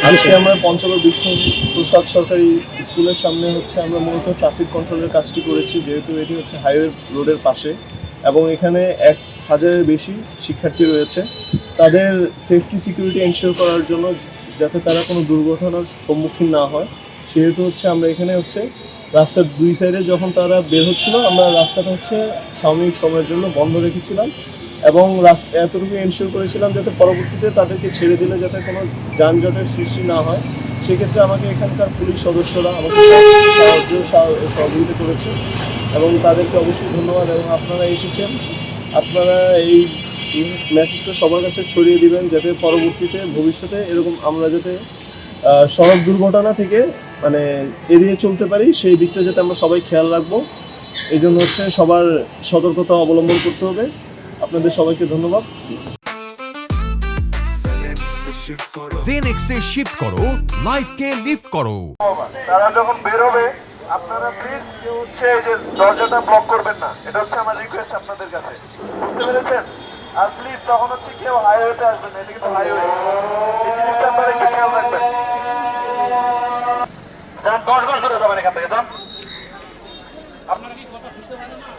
আজকে আমরা পঞ্চগড় বিষ্ণু প্রসাদ সরকারি স্কুলের সামনে আমরা মূলত ট্রাফিক কন্ট্রোলের কাজটি করেছি, যেহেতু এটি হাইওয়ে রোডের পাশে এবং এখানে 1000-এর বেশি শিক্ষার্থী রয়েছে। তাদের সেফটি সিকিউরিটি এনশিওর করার জন্য, যাতে তারা কোনো দুর্ঘটনার সম্মুখীন না হয়, সেহেতু আমরা এখানে রাস্তার দুই সাইডে যখন তারা বের হচ্ছিল, আমরা রাস্তাটা সাময়িক সময়ের জন্য বন্ধ রেখেছিলাম এবং রাস্তা এতটুকু এনশিওর করেছিলাম যাতে পরবর্তীতে তাদেরকে ছেড়ে দিলে যাতে কোনো যানজটের সৃষ্টি না হয়। সেক্ষেত্রে আমাকে এখানকার পুলিশ সদস্যরা আমাকে সহযোগিতা করেছে এবং তাদেরকে অবশ্যই ধন্যবাদ। এবং আপনারা এসেছেন, আপনারা এই মেসেজটা সবার কাছে ছড়িয়ে দিবেন, যাতে পরবর্তীতে ভবিষ্যতে এরকম আমরা যাতে সড়ক দুর্ঘটনা থেকে এড়িয়ে চলতে পারি, সেই দিকটা যাতে আমরা সবাই খেয়াল রাখবো। এই জন্য সবার সতর্কতা অবলম্বন করতে হবে। আপনাদের সবাইকে ধন্যবাদ। জেনেক্স এ শিফট করো, লাইফকে লিফট করো। তারা যখন বের হবে, আপনারা প্লিজ কেউ এই যে দরজাটা ব্লক করবেন না, এটা আমার রিকোয়েস্ট আপনাদের কাছে, বুঝতে পেরেছেন? আর প্লিজ তখন কেউ হাইওয়েতে আসবেন না, এটা কিন্তু হাইওয়ে, এই জিনিসটা আপনারা একটু খেয়াল রাখবেন। 10 বার করে যাবেন এখান থেকে, যান। আপনারা কি কথা বুঝতে পারেন না?